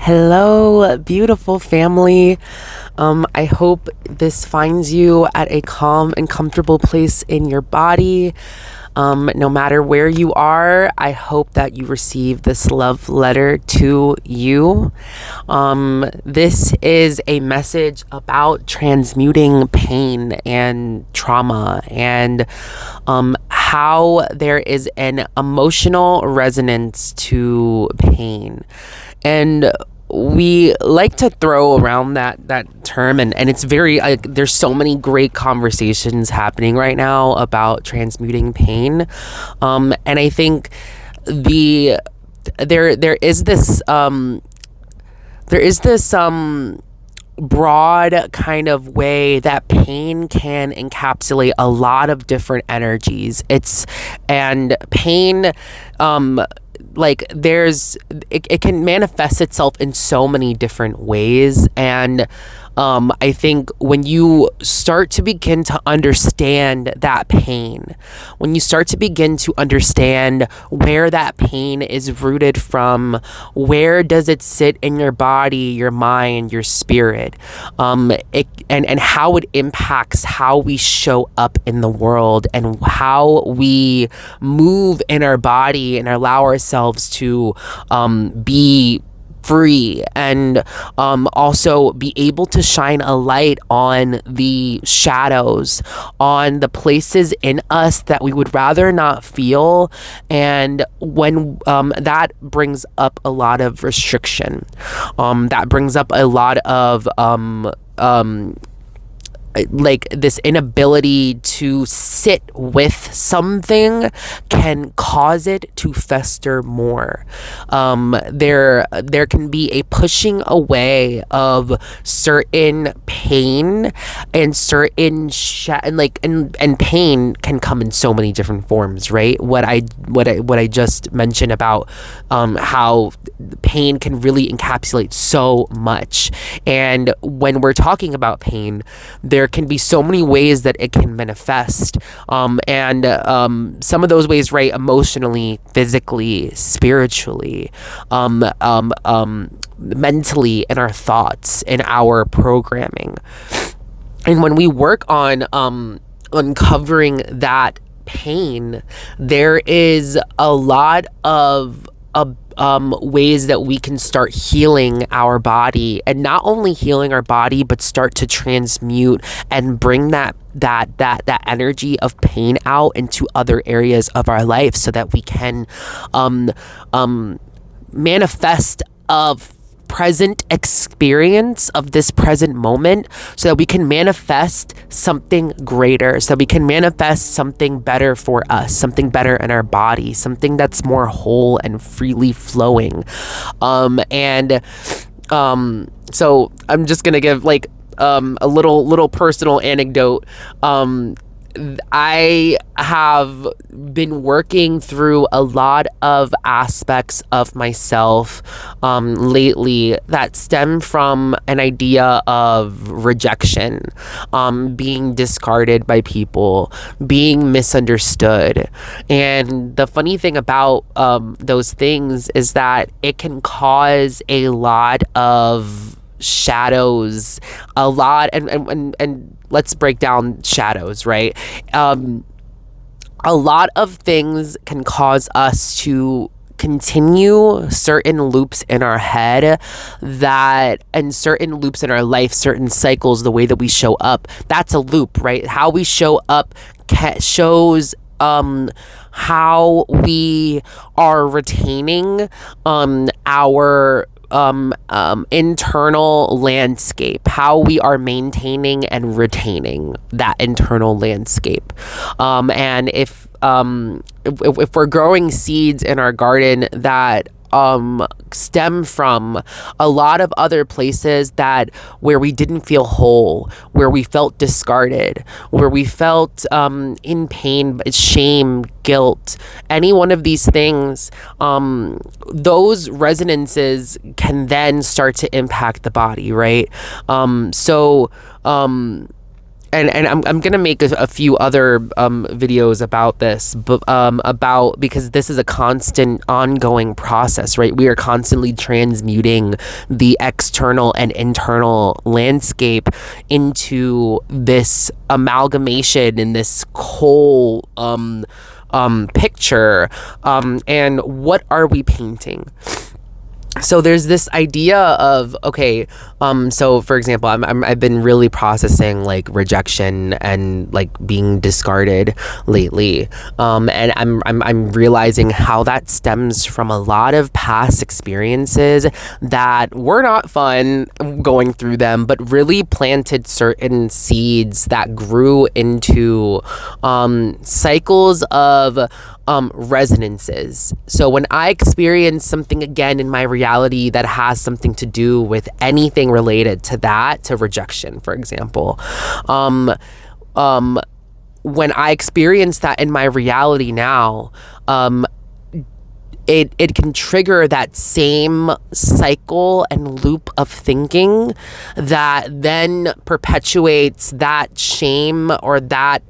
Hello, beautiful family. I hope this finds you at a calm and comfortable place in your body. No matter where you are, I hope that you receive this love letter to you. This is a message about transmuting pain and trauma and how there is an emotional resonance to pain. And we like to throw around that term and it's very there's so many great conversations happening right now about transmuting pain, and I think there is this broad kind of way that pain can encapsulate a lot of different energies. And pain, it can manifest itself in so many different ways. And I think when you start to begin to understand that pain, when you start to begin to understand where that pain is rooted from, where does it sit in your body, your mind, your spirit, and how it impacts how we show up in the world and how we move in our body and allow ourselves to be free and also be able to shine a light on the shadows, on the places in us that we would rather not feel. And when that brings up a lot of restriction, that brings up a lot of like this inability to sit with something can cause it to fester more. There can be a pushing away of certain pain and certain and pain can come in so many different forms, right? What I just mentioned about how pain can really encapsulate so much. And when we're talking about pain, there can be so many ways that it can manifest, and some of those ways, right? Emotionally, physically, spiritually, mentally, in our thoughts, in our programming. And when we work on uncovering that pain, there is a lot of ways that we can start healing our body, and not only healing our body, but start to transmute and bring that energy of pain out into other areas of our life, so that we can manifest of present experience of this present moment, so that we can manifest something greater, so we can manifest something better for us, something better in our body, something that's more whole and freely flowing. So I'm just gonna give a little personal anecdote. I have been working through a lot of aspects of myself lately that stem from an idea of rejection, being discarded by people, being misunderstood. And the funny thing about those things is that it can cause a lot of shadows, a lot, and let's break down shadows, right? A lot of things can cause us to continue certain loops in our head, and certain loops in our life, certain cycles, the way that we show up. That's a loop, right? How we show up shows how we are retaining our internal landscape, how we are maintaining and retaining that internal landscape. And if we're growing seeds in our garden that stem from a lot of other places where we didn't feel whole, where we felt discarded, where we felt in pain, shame, guilt, any one of these things, those resonances can then start to impact the body, right? I'm gonna make a few other videos about this, but about, because this is a constant ongoing process, right? We are constantly transmuting the external and internal landscape into this amalgamation in this whole picture. And what are we painting? So there's this idea of, okay, so for example, I've been really processing like rejection and like being discarded lately, and I'm realizing how that stems from a lot of past experiences that were not fun going through them, but really planted certain seeds that grew into cycles of resonances. So when I experience something again in my reality that has something to do with anything related to that, to rejection, for example, when I experience that in my reality now, it can trigger that same cycle and loop of thinking that then perpetuates that shame or that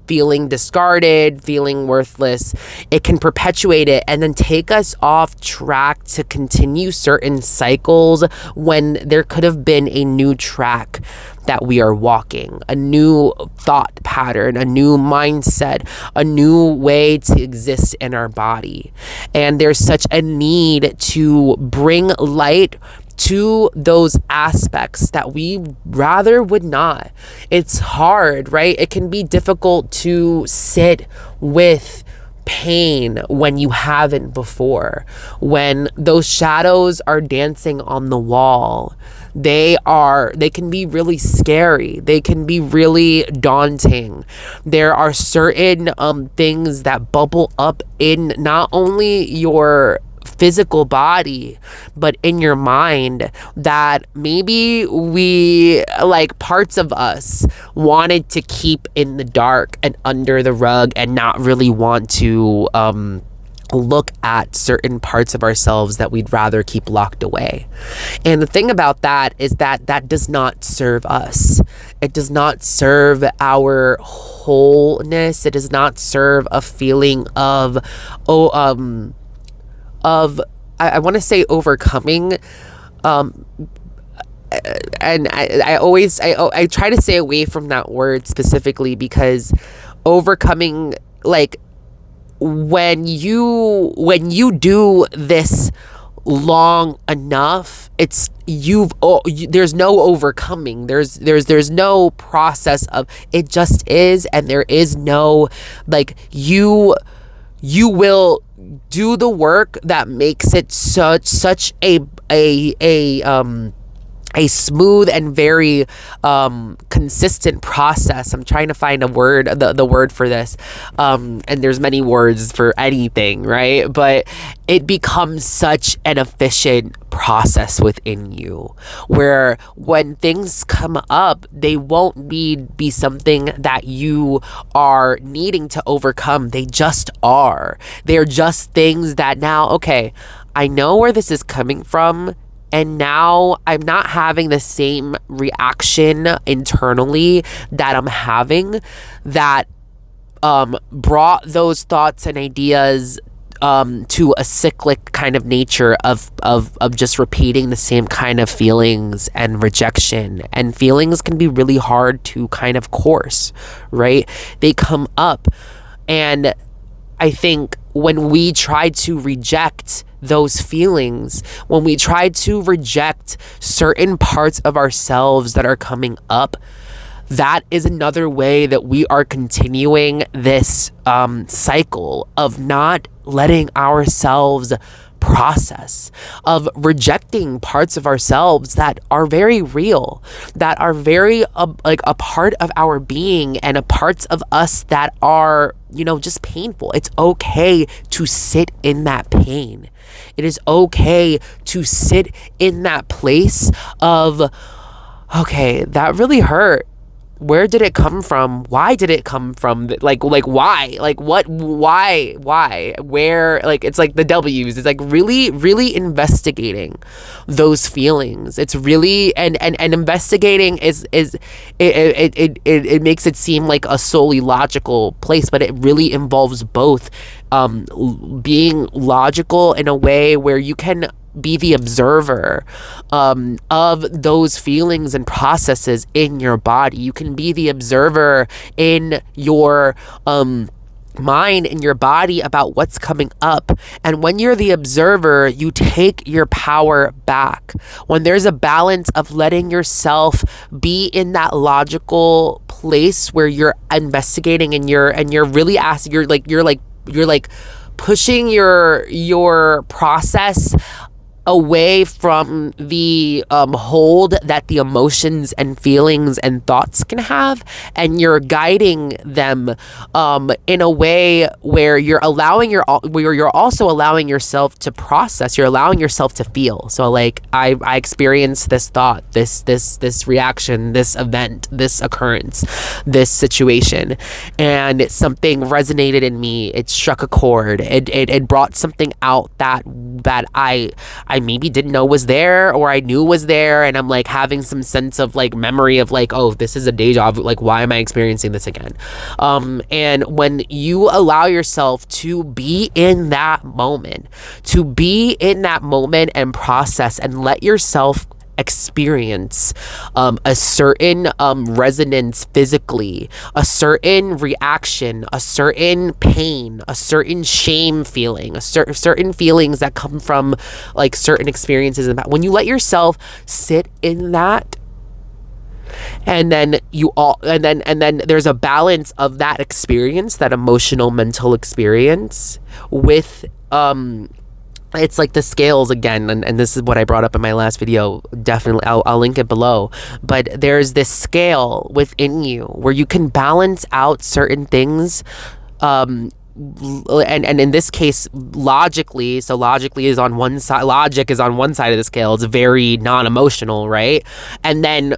feeling discarded, feeling worthless. It can perpetuate it and then take us off track to continue certain cycles when there could have been a new track that we are walking, a new thought pattern, a new mindset, a new way to exist in our body. And there's such a need to bring light to those aspects that we rather would not. It's hard, right? It can be difficult to sit with pain when you haven't before, when those shadows are dancing on the wall. They can be really scary. They can be really daunting. There are certain things that bubble up in not only your physical body but in your mind that maybe we, like, parts of us wanted to keep in the dark and under the rug and not really want to look at certain parts of ourselves that we'd rather keep locked away. And the thing about that is that that does not serve us. It does not serve our wholeness. It does not serve a feeling of I want to say overcoming, and I try to stay away from that word specifically, because overcoming, like, when you do this long enough, there's no overcoming, there's no process of, it just is, and there is no, like, you will do the work that makes it such a smooth and very consistent process. I'm trying to find a word, the word for this, and there's many words for anything, right? But it becomes such an efficient process within you, where when things come up, they won't be something that you are needing to overcome. They just are. They're just things that now, okay, I know where this is coming from, and now I'm not having the same reaction internally that I'm having that brought those thoughts and ideas to a cyclic kind of nature of just repeating the same kind of feelings and rejection. And feelings can be really hard to kind of course, right? They come up, and I think when we try to reject those feelings, when we try to reject certain parts of ourselves that are coming up, that is another way that we are continuing this cycle of not letting ourselves process, of rejecting parts of ourselves that are very real, that are very like a part of our being, and a parts of us that are, just painful. It's okay to sit in that pain. It is okay to sit in that place of, okay, that really hurt. where did it come from? Why did it come from? Like why? Like what? Why? Where? Like, it's like the W's. It's like really investigating those feelings. It's really, and investigating it makes it seem like a solely logical place, but it really involves both being logical in a way where you can be the observer of those feelings and processes in your body. You can be the observer in your mind, in your body, about what's coming up. And when you're the observer, you take your power back. When there's a balance of letting yourself be in that logical place where you're investigating and you're really asking, you're like pushing your process away from the hold that the emotions and feelings and thoughts can have, and you're guiding them in a way where you're also allowing yourself to process. You're allowing yourself to feel. So like I experienced this thought, this reaction, this event, this occurrence, this situation, and something resonated in me. It struck a chord. It brought something out that I maybe didn't know was there, or I knew was there, and I'm like having some sense of like memory of like, oh, this is a deja vu, like why am I experiencing this again? And when you allow yourself to be in that moment, and process and let yourself experience a certain resonance physically, a certain reaction, a certain pain, a certain shame feeling, certain feelings that come from like certain experiences. And when you let yourself sit in that, and then there's a balance of that experience, that emotional mental experience, with it's like the scales again, and this is what I brought up in my last video. Definitely, I'll link it below. But there's this scale within you where you can balance out certain things, and in this case, logically. So logically is on one side. Logic is on one side of the scale. It's very non-emotional, right? And then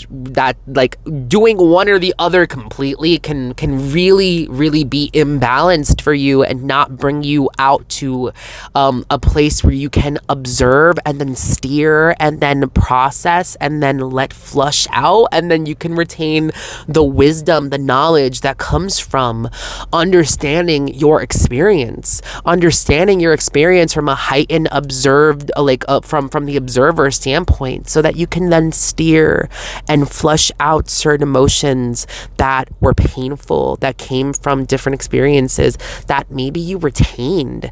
that like doing one or the other completely can really be imbalanced for you and not bring you out to a place where you can observe and then steer and then process and then let flush out, and then you can retain the wisdom, the knowledge that comes from understanding your experience from a heightened observed, from the observer standpoint, so that you can then steer and flush out certain emotions that were painful, that came from different experiences that maybe you retained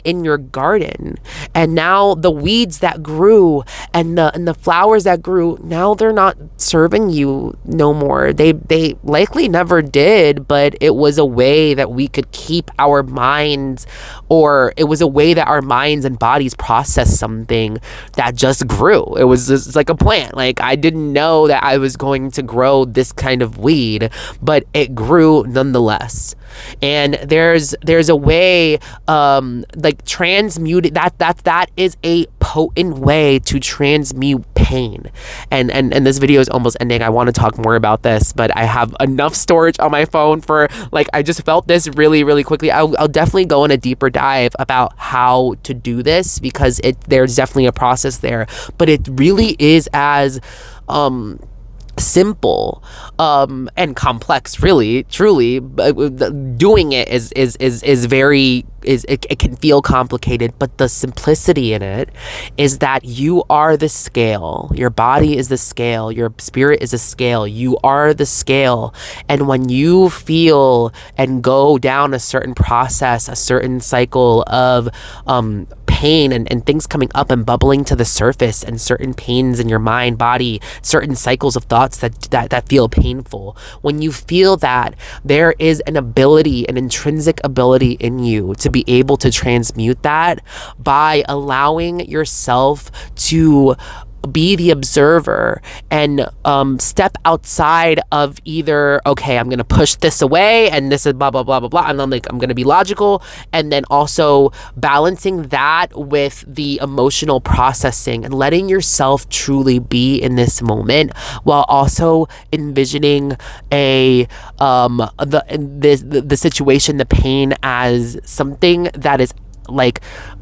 in your garden. And now the weeds that grew and the flowers that grew, now they're not serving you no more. They likely never did, but it was a way that we could keep our minds, or it was a way that our minds and bodies processed something that just grew. It was just like a plant. Like, I didn't know that I was going to grow this kind of weed, but it grew nonetheless. And there's a way, like transmuting that is a potent way to transmute pain. And this video is almost ending. I want to talk more about this, but I have enough storage on my phone for, like, I just felt this really quickly. I'll definitely go in a deeper dive about how to do this, because there's definitely a process there, but it really is as simple and complex, really, truly. Doing it is very, it can feel complicated, but the simplicity in it is that you are the scale. Your body is the scale. Your spirit is a scale. You are the scale. And when you feel and go down a certain process, a certain cycle of pain and things coming up and bubbling to the surface, and certain pains in your mind, body, certain cycles of thoughts that feel painful, when you feel that, there is an ability, an intrinsic ability in you to be able to transmute that by allowing yourself to be the observer and step outside of either, okay, I'm gonna push this away and this is blah blah blah blah blah, and I'm gonna be logical, and then also balancing that with the emotional processing and letting yourself truly be in this moment, while also envisioning the situation, the pain, as something that is like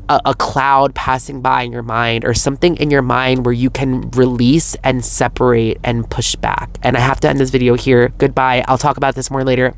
a cloud passing by in your mind, or something in your mind where you can release and separate and push back. And I have to end this video here. Goodbye. I'll talk about this more later.